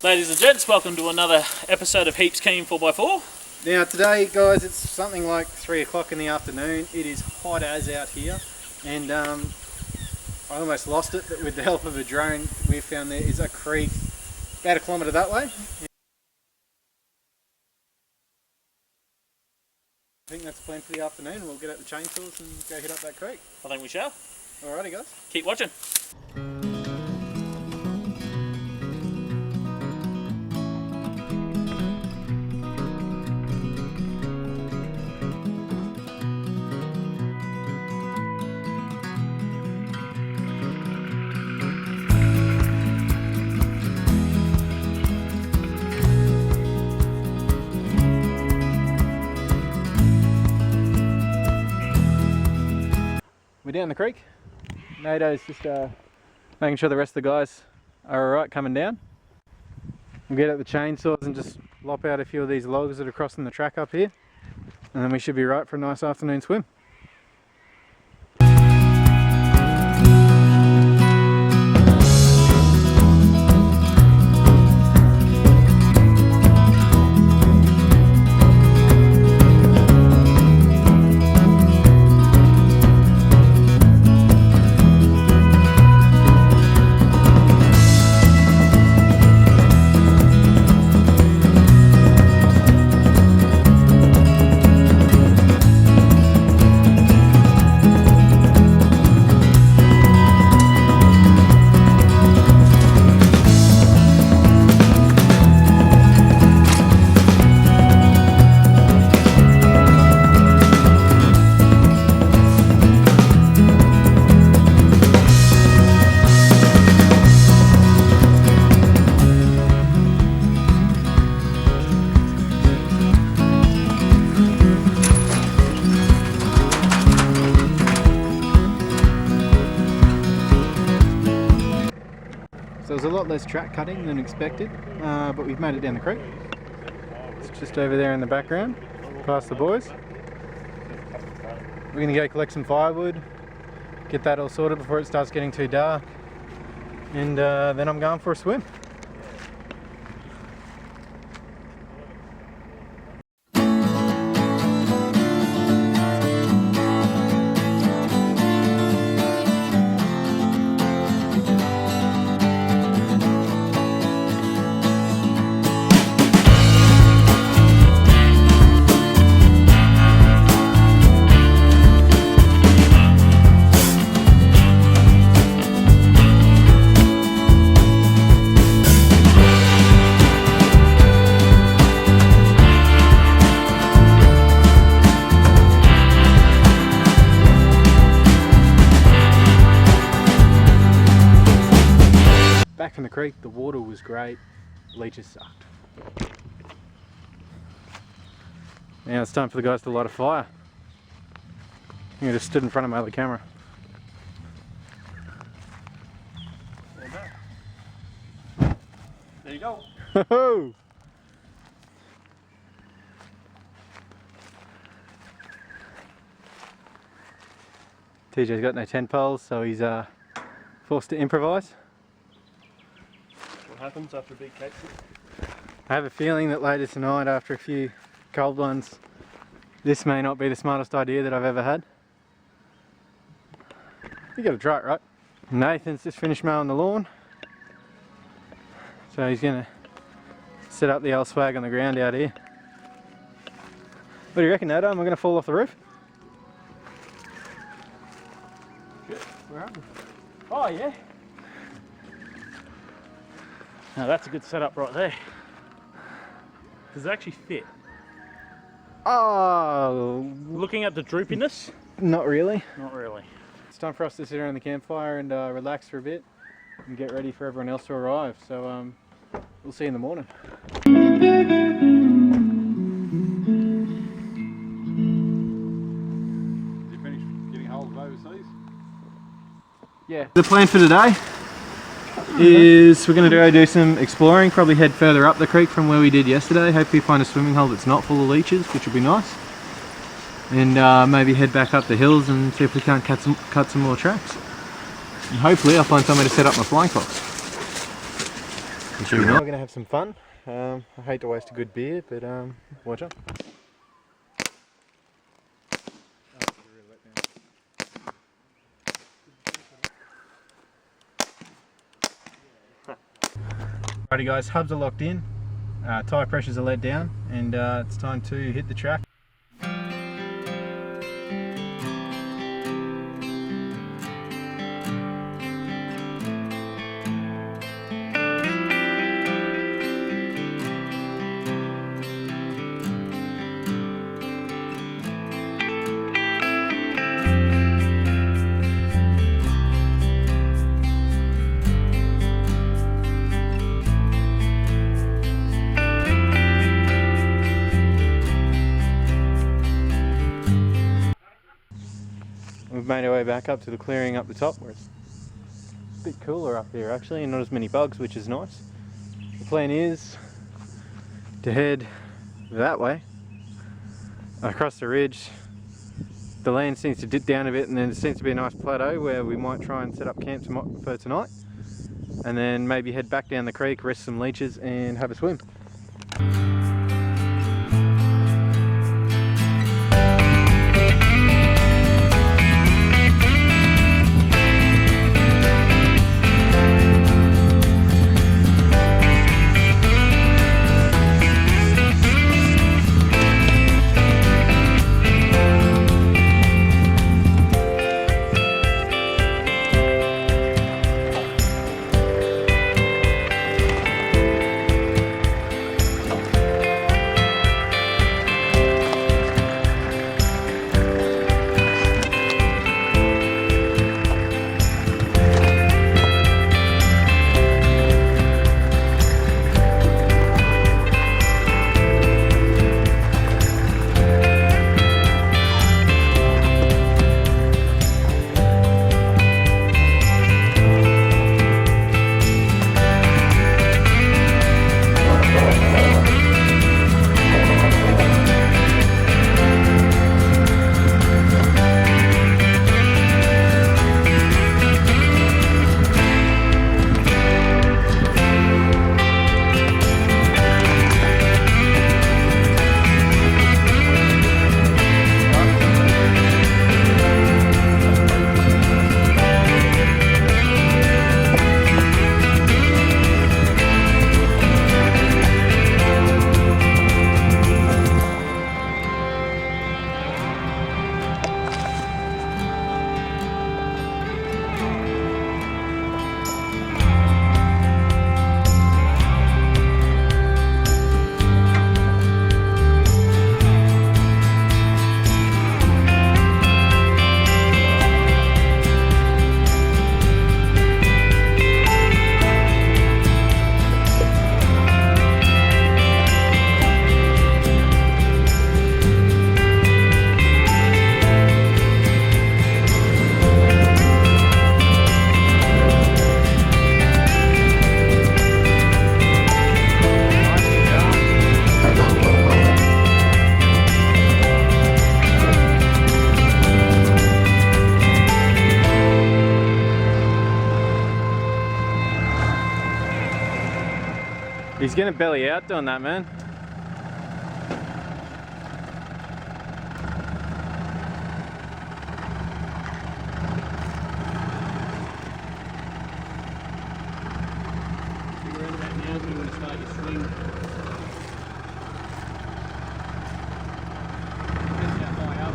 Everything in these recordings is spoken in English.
Ladies and gents, welcome to another episode of Heapskeen 4x4. Now today guys, it's something like 3 o'clock in the afternoon. It is hot as out here, and I almost lost it, but with the help of a drone we found there is a creek about 1 kilometre that way. I think that's the plan for the afternoon. We'll get out the chainsaws and go hit up that creek. I think we shall. Alrighty guys. Keep watching. We're down the creek. Nato's just making sure the rest of the guys are alright coming down. We'll get out the chainsaws and just lop out a few of these logs that are crossing the track up here, and then we should be right for a nice afternoon swim. So there's a lot less track cutting than expected, but we've made it down the creek. It's just over there in the background, past the boys. We're going to go collect some firewood, get that all sorted before it starts getting too dark, and then I'm going for a swim. Back from the creek, the water was great, leeches sucked. Now it's time for the guys to light a fire. I think I just stood in front of my other camera. There you go. Ho-ho! TJ's got no tent poles, so he's forced to improvise. What happens after a big cake? I have a feeling that later tonight, after a few cold ones, this may not be the smartest idea that I've ever had. You gotta try it, right? Nathan's just finished mowing the lawn, so he's gonna set up the old swag on the ground out here. What do you reckon, Nato? Am I gonna fall off the roof? Where are we? Oh yeah. Now that's a good setup right there. Does it actually fit? Oh, Looking at the droopiness? not really. Not really. It's time for us to sit around the campfire and relax for a bit and get ready for everyone else to arrive. So we'll see you in the morning. Did you finish getting hold of overseas? Yeah. The plan for today is we're going to go do some exploring, probably head further up the creek from where we did yesterday. Hopefully find a swimming hole that's not full of leeches, which would be nice. And maybe head back up the hills and see if we can't cut some more tracks. And hopefully I'll find somewhere to set up my flying fox. We're going to have some fun. I hate to waste a good beer, but watch out. Alrighty guys, hubs are locked in, tyre pressures are let down, and it's time to hit the track. We've made our way back up to the clearing up the top where it's a bit cooler up here actually and not as many bugs, which is nice. The plan is to head that way across the ridge. The land seems to dip down a bit and then there seems to be a nice plateau where we might try and set up camp for tonight, and then maybe head back down the creek, rest some leeches and have a swim. He's gonna belly out doing that, man. Around about now is when you want to start your swing. Depends how high up.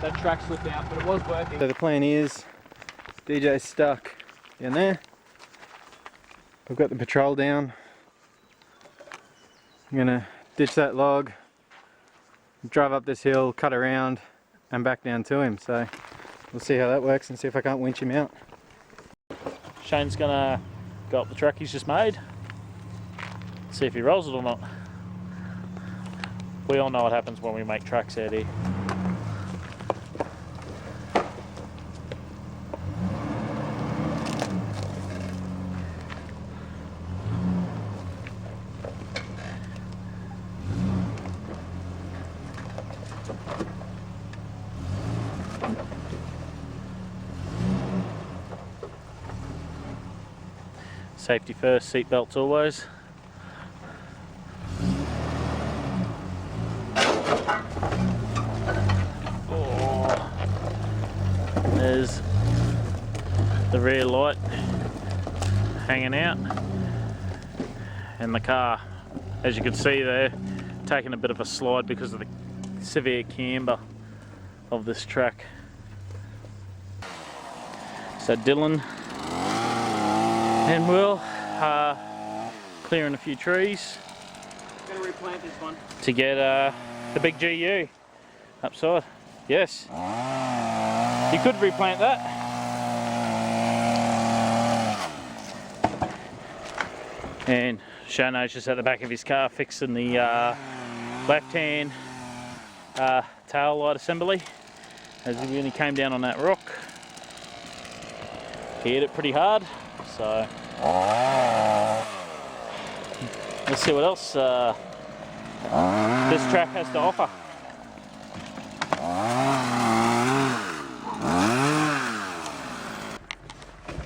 That track slipped out, but it was working. So the plan is, DJ's stuck in there. We've got the patrol down. I'm gonna ditch that log, drive up this hill, cut around, and back down to him. So we'll see how that works and see if I can't winch him out. Shane's gonna go up the track he's just made. See if he rolls it or not. We all know what happens when we make tracks out here. Safety first, seat belts always. Oh. There's the rear light hanging out, and the car, as you can see there, taking a bit of a slide because of the severe camber of this track. So Dylan and Will clearing a few trees. I'm going to replant this one. To get the big GU upside. Yes. You could replant that. And Shano's just at the back of his car fixing the left-hand tail light assembly. As when he came down on that rock, he hit it pretty hard. So let's see what else this track has to offer.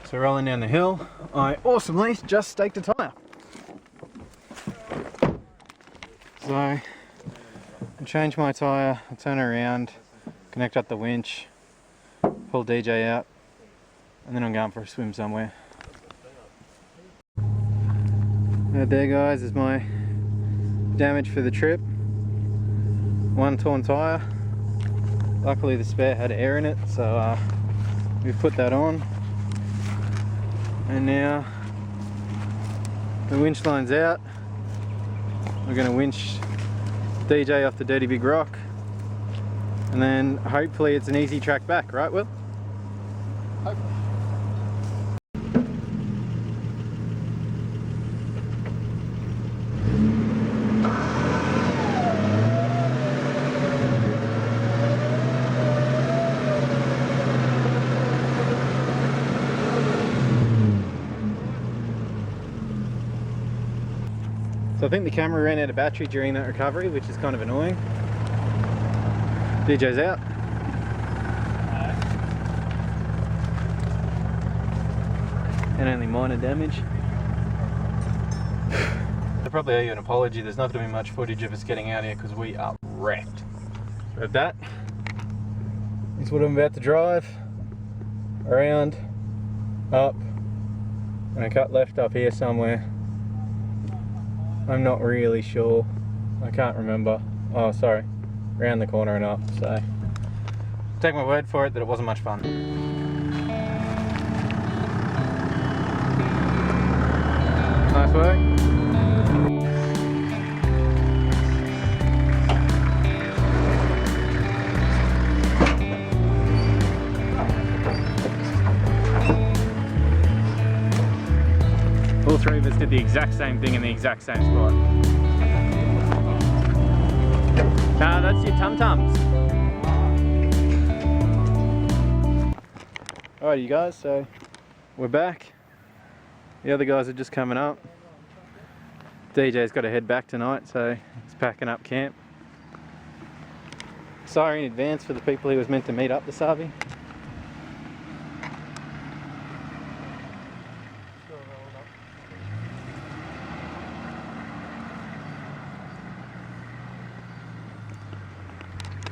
So rolling down the hill, I awesomely just staked a tyre. So I change my tyre, I turn around, connect up the winch, pull DJ out, and then I'm going for a swim somewhere. Right there guys is my damage for the trip. One torn tyre. Luckily the spare had air in it, so we've put that on. And now the winch line's out. We're going to winch DJ off the dirty big rock, and then hopefully it's an easy track back, right Will? Hopefully. So I think the camera ran out of battery during that recovery, which is kind of annoying. DJ's out. And only minor damage. I probably owe you an apology. There's not going to be much footage of us getting out here because we are wrecked. But that is what I'm about to drive around, up, and I cut left up here somewhere. I'm not really sure. I can't remember. Oh, sorry. Around the corner and up, so take my word for it that it wasn't much fun. Nice work. All three of us did the exact same thing in the exact same spot. No, that's your tum-tums. Alright you guys, so we're back. The other guys are just coming up. DJ's got to head back tonight, so he's packing up camp. Sorry in advance for the people he was meant to meet up this Harvey.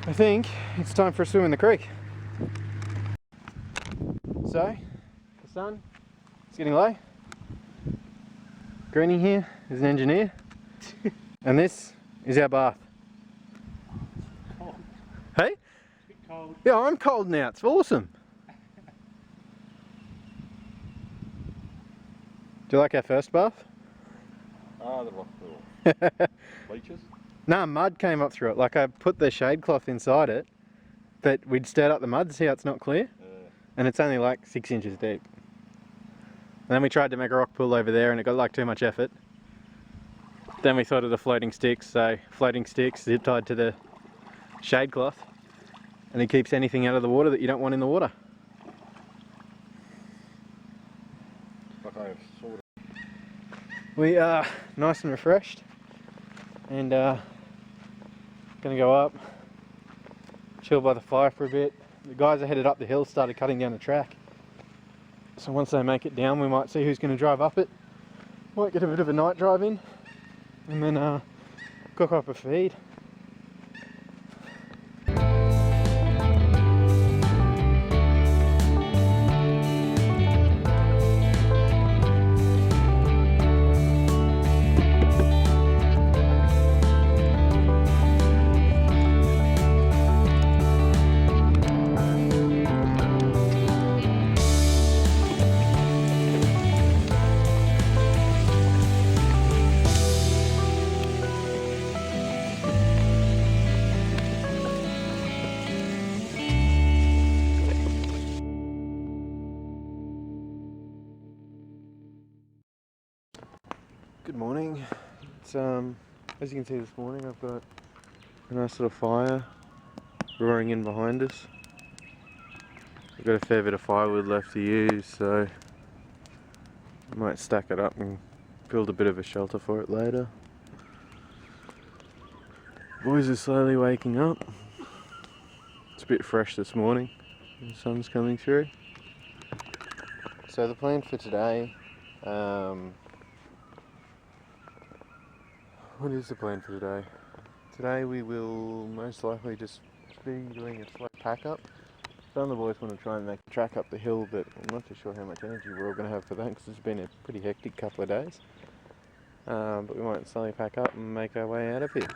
I think it's time for a swim in the creek. So, the sun is getting low. Greenie here is an engineer. And this is our bath. Cold. Hey? Bit cold. Yeah, I'm cold now. It's awesome. Do you like our first bath? Ah, the rock pool. Bleachers? No, mud came up through it. Like I put the shade cloth inside it, but we'd stirred up the mud to see how it's not clear. And it's only like 6 inches deep. And then we tried to make a rock pool over there and it got like too much effort. Then we thought of the floating sticks, so floating sticks zip tied to the shade cloth, and it keeps anything out of the water that you don't want in the water. Okay, sort of. We are nice and refreshed, and gonna go up, chill by the fire for a bit. The guys are headed up the hill, started cutting down the track. So once they make it down, we might see who's going to drive up it. Might get a bit of a night drive in, and then cook up a feed. Good morning. It's as you can see this morning, I've got a nice little fire roaring in behind us. I've got a fair bit of firewood left to use, so I might stack it up and build a bit of a shelter for it later. Boys are slowly waking up. It's a bit fresh this morning. The sun's coming through. So the plan for today, what is the plan for today? Today we will most likely just be doing a slow pack up. Some of the boys want to try and make the track up the hill, but I'm not too sure how much energy we're all going to have for that because it's been a pretty hectic couple of days. But we might slowly pack up and make our way out of here.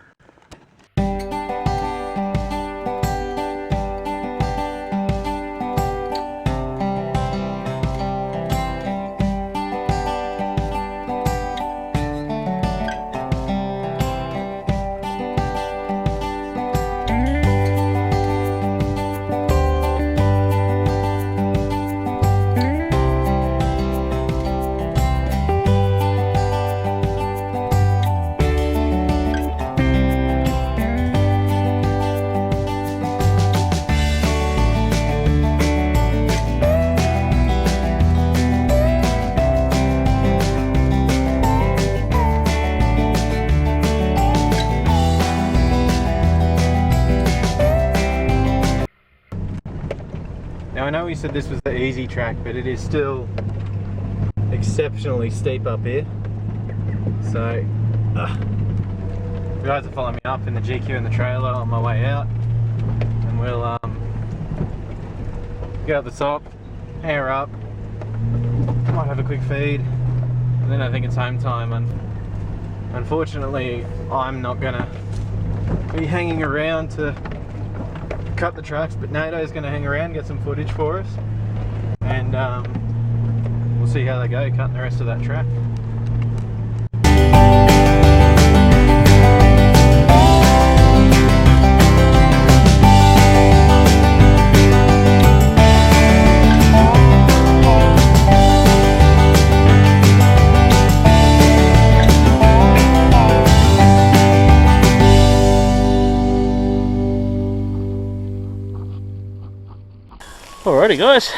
Now I know we said this was the easy track, but it is still exceptionally steep up here. So, you guys are following me up in the GQ and the trailer on my way out, and we'll get up the top, air up, might have a quick feed, and then I think it's home time. And unfortunately, I'm not gonna be hanging around to cut the tracks, but Nato's going to hang around, get some footage for us, and we'll see how they go cutting the rest of that track. Alrighty guys,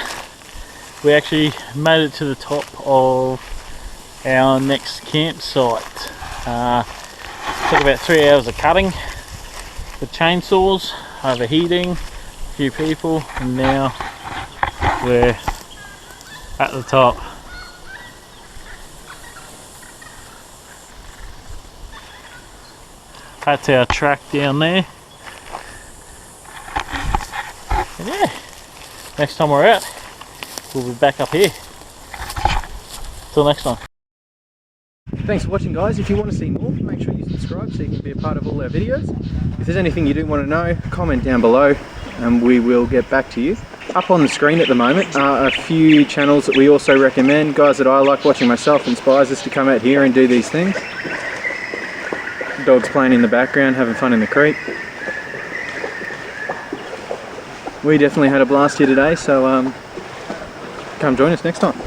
we actually made it to the top of our next campsite. Took about 3 hours of cutting with chainsaws, overheating, a few people, and now we're at the top. That's our track down there. And yeah. Next time we're out, we'll be back up here. Till next time. Thanks for watching guys. If you want to see more, make sure you subscribe so you can be a part of all our videos. If there's anything you do want to know, comment down below and we will get back to you. Up on the screen at the moment are a few channels that we also recommend, guys that I like watching myself, inspires us to come out here and do these things. Dogs playing in the background, having fun in the creek. We definitely had a blast here today, so come join us next time.